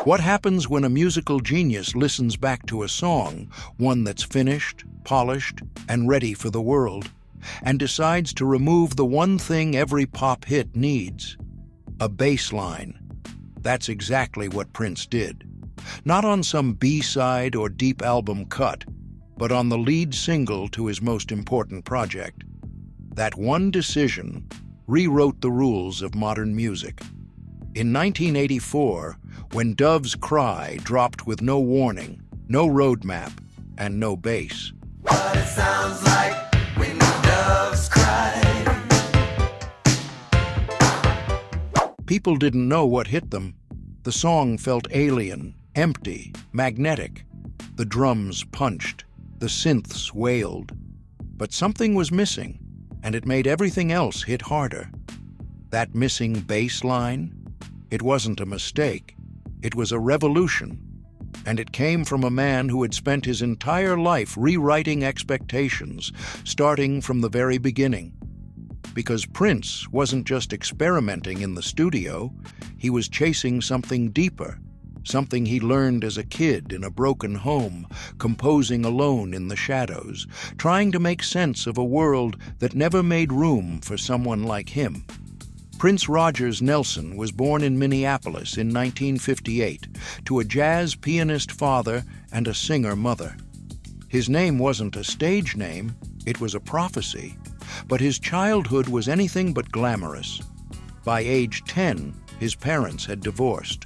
What happens when a musical genius listens back to a song, one that's finished, polished, and ready for the world, and decides to remove the one thing every pop hit needs? A bass line. That's exactly what Prince did. Not on some B-side or deep album cut, but on the lead single to his most important project. That one decision rewrote the rules of modern music. In 1984, when Dove's Cry dropped with no warning, no roadmap, and no bass. But it sounds like when doves cry. People didn't know what hit them. The song felt alien, empty, magnetic. The drums punched, the synths wailed. But something was missing, and it made everything else hit harder. That missing bass line? It wasn't a mistake. It was a revolution. And it came from a man who had spent his entire life rewriting expectations, starting from the very beginning. Because Prince wasn't just experimenting in the studio, he was chasing something deeper, something he learned as a kid in a broken home, composing alone in the shadows, trying to make sense of a world that never made room for someone like him. Prince Rogers Nelson was born in Minneapolis in 1958 to a jazz pianist father and a singer mother. His name wasn't a stage name, it was a prophecy, but his childhood was anything but glamorous. By age 10, his parents had divorced.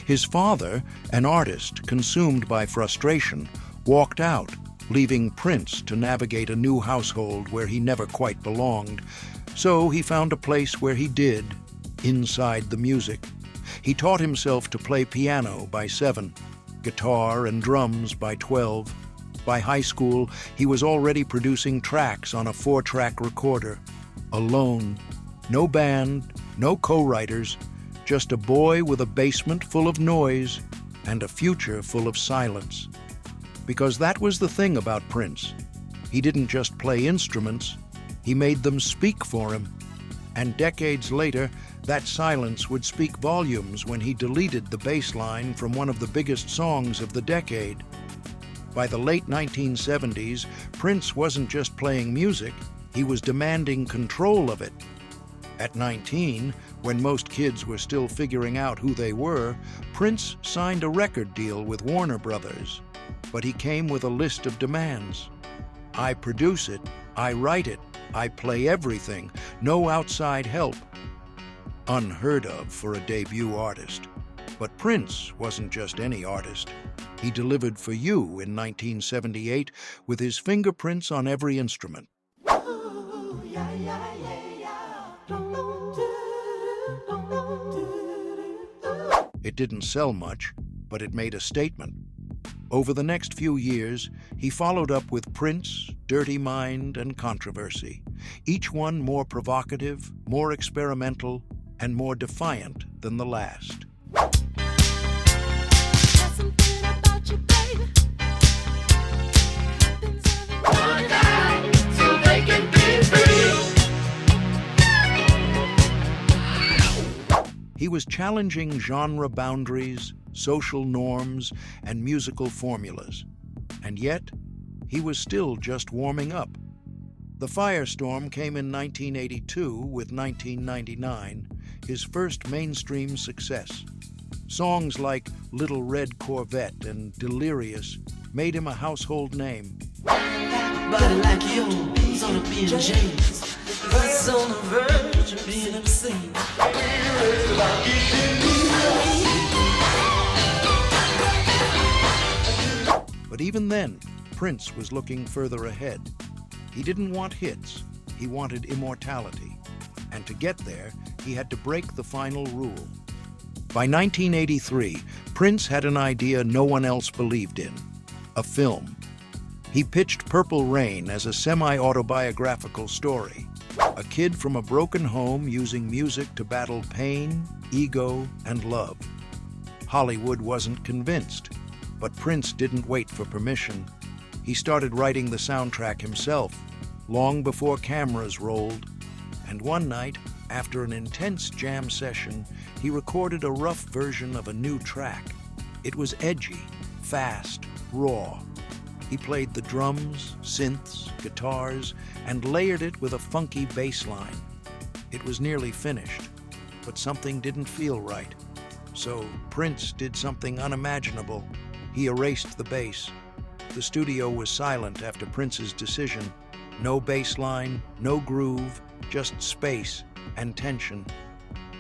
His father, an artist consumed by frustration, walked out, leaving Prince to navigate a new household where he never quite belonged. So he found a place where he did, inside the music. He taught himself to play piano by 7, guitar and drums by 12. By high school, he was already producing tracks on a 4-track recorder. Alone, no band, no co-writers, just a boy with a basement full of noise and a future full of silence. Because that was the thing about Prince. He didn't just play instruments, he made them speak for him. And decades later, that silence would speak volumes when he deleted the bass line from one of the biggest songs of the decade. By the late 1970s, Prince wasn't just playing music, he was demanding control of it. At 19, when most kids were still figuring out who they were, Prince signed a record deal with Warner Brothers. But he came with a list of demands. I produce it, I write it, I play everything, no outside help. Unheard of for a debut artist. But Prince wasn't just any artist. He delivered for you in 1978 with his fingerprints on every instrument. It didn't sell much, but it made a statement. Over the next few years, he followed up with Prince, Dirty Mind, and Controversy, each one more provocative, more experimental, and more defiant than the last. He was challenging genre boundaries, social norms, and musical formulas. And yet, he was still just warming up. The firestorm came in 1982 with 1999, his first mainstream success. Songs like Little Red Corvette and Delirious made him a household name. Body like yours on a PNG. Us on the verge of being obscene. But even then, Prince was looking further ahead. He didn't want hits, he wanted immortality. And to get there, he had to break the final rule. By 1983, Prince had an idea no one else believed in: a film. He pitched Purple Rain as a semi-autobiographical story. A kid from a broken home using music to battle pain, ego, and love. Hollywood wasn't convinced, but Prince didn't wait for permission. He started writing the soundtrack himself, long before cameras rolled. And one night, after an intense jam session, he recorded a rough version of a new track. It was edgy, fast, raw. He played the drums, synths, guitars, and layered it with a funky bass line. It was nearly finished, but something didn't feel right. So Prince did something unimaginable. He erased the bass. The studio was silent after Prince's decision. No bass line, no groove, just space and tension.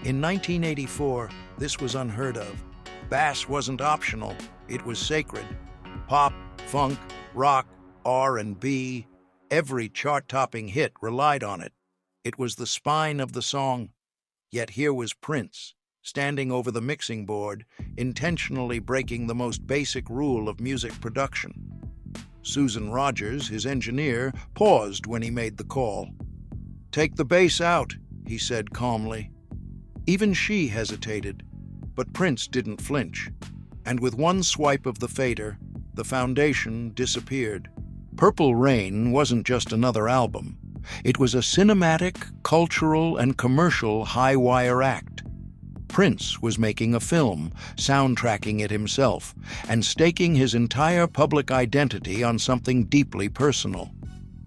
In 1984, this was unheard of. Bass wasn't optional, it was sacred. Pop, funk, rock, R&B, every chart-topping hit relied on it. It was the spine of the song. Yet here was Prince, standing over the mixing board, intentionally breaking the most basic rule of music production. Susan Rogers, his engineer, paused when he made the call. "Take the bass out," he said calmly. Even she hesitated, but Prince didn't flinch. And with one swipe of the fader, the foundation disappeared. Purple Rain wasn't just another album. It was a cinematic, cultural, and commercial high-wire act. Prince was making a film, soundtracking it himself, and staking his entire public identity on something deeply personal.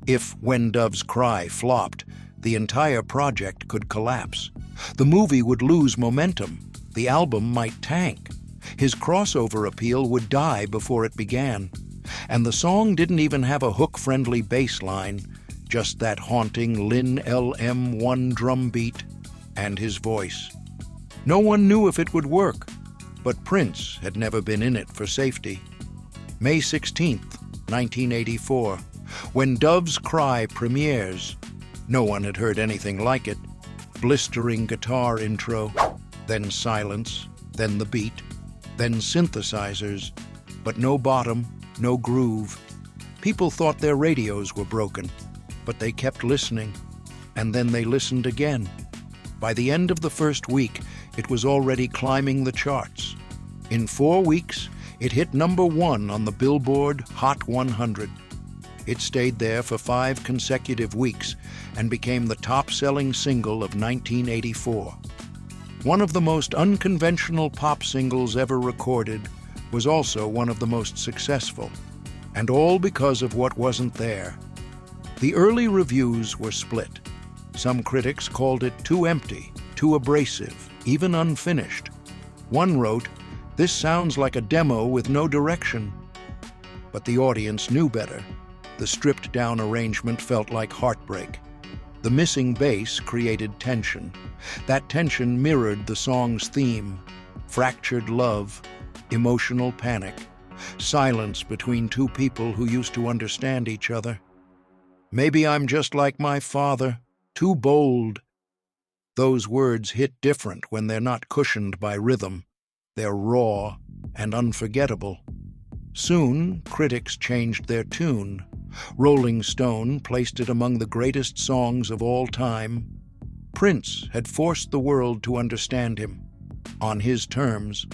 If When Doves Cry flopped, the entire project could collapse. The movie would lose momentum. The album might tank. His crossover appeal would die before it began. And the song didn't even have a hook-friendly bass line, just that haunting Lin LM1 drum beat and his voice. No one knew if it would work, but Prince had never been in it for safety. May 16th, 1984, When Doves Cry premieres. No one had heard anything like it. Blistering guitar intro, then silence, then the beat, then synthesizers, but no bottom, no groove. People thought their radios were broken, but they kept listening, and then they listened again. By the end of the first week, it was already climbing the charts. In 4 weeks, it hit #1 on the Billboard Hot 100. It stayed there for 5 consecutive weeks and became the top-selling single of 1984. One of the most unconventional pop singles ever recorded was also one of the most successful, and all because of what wasn't there. The early reviews were split. Some critics called it too empty, too abrasive, even unfinished. One wrote, "This sounds like a demo with no direction." But the audience knew better. The stripped-down arrangement felt like heartbreak. The missing bass created tension. That tension mirrored the song's theme: fractured love, emotional panic, silence between two people who used to understand each other. "Maybe I'm just like my father, too bold." Those words hit different when they're not cushioned by rhythm. They're raw and unforgettable. Soon, critics changed their tune. Rolling Stone placed it among the greatest songs of all time. Prince had forced the world to understand him, on his terms.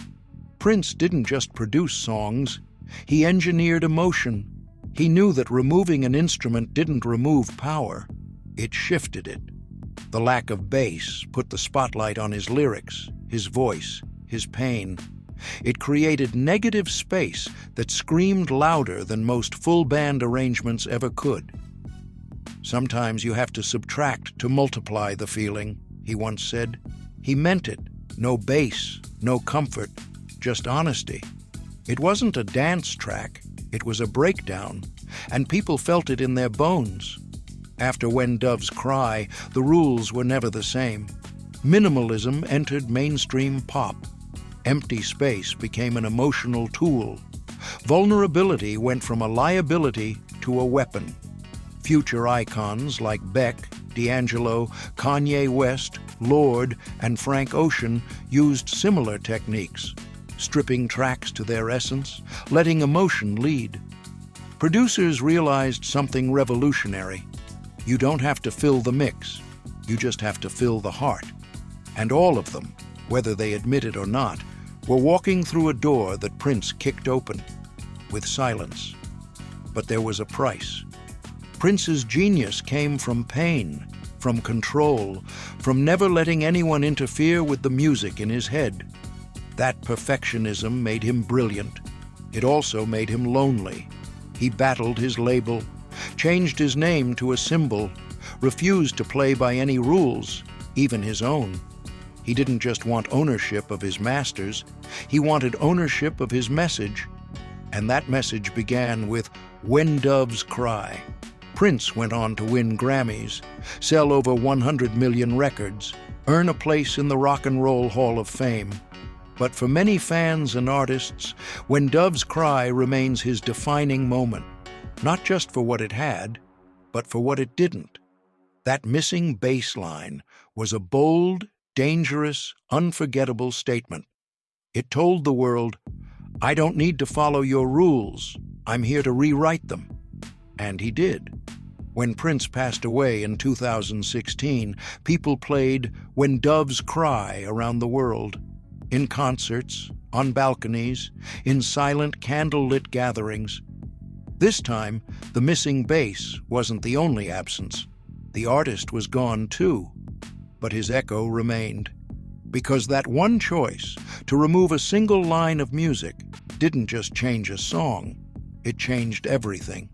Prince didn't just produce songs, he engineered emotion. He knew that removing an instrument didn't remove power, it shifted it. The lack of bass put the spotlight on his lyrics, his voice, his pain. It created negative space that screamed louder than most full-band arrangements ever could. "Sometimes you have to subtract to multiply the feeling," he once said. He meant it. No bass, no comfort, just honesty. It wasn't a dance track, it was a breakdown, and people felt it in their bones. After When Doves Cry, the rules were never the same. Minimalism entered mainstream pop. Empty space became an emotional tool. Vulnerability went from a liability to a weapon. Future icons like Beck, D'Angelo, Kanye West, Lorde, and Frank Ocean used similar techniques, stripping tracks to their essence, letting emotion lead. Producers realized something revolutionary. You don't have to fill the mix, you just have to fill the heart. And all of them, whether they admit it or not, were walking through a door that Prince kicked open, with silence. But there was a price. Prince's genius came from pain, from control, from never letting anyone interfere with the music in his head. That perfectionism made him brilliant. It also made him lonely. He battled his label, changed his name to a symbol, refused to play by any rules, even his own. He didn't just want ownership of his masters, he wanted ownership of his message. And that message began with When Doves Cry. Prince went on to win Grammys, sell over 100 million records, earn a place in the Rock and Roll Hall of Fame. But for many fans and artists, When Doves Cry remains his defining moment, not just for what it had, but for what it didn't. That missing bass line was a bold, dangerous, unforgettable statement. It told the world, I don't need to follow your rules, I'm here to rewrite them. And he did. When Prince passed away in 2016, people played When Doves Cry around the world. In concerts, on balconies, in silent candlelit gatherings. This time, the missing bass wasn't the only absence. The artist was gone too, but his echo remained. Because that one choice, to remove a single line of music, didn't just change a song, it changed everything.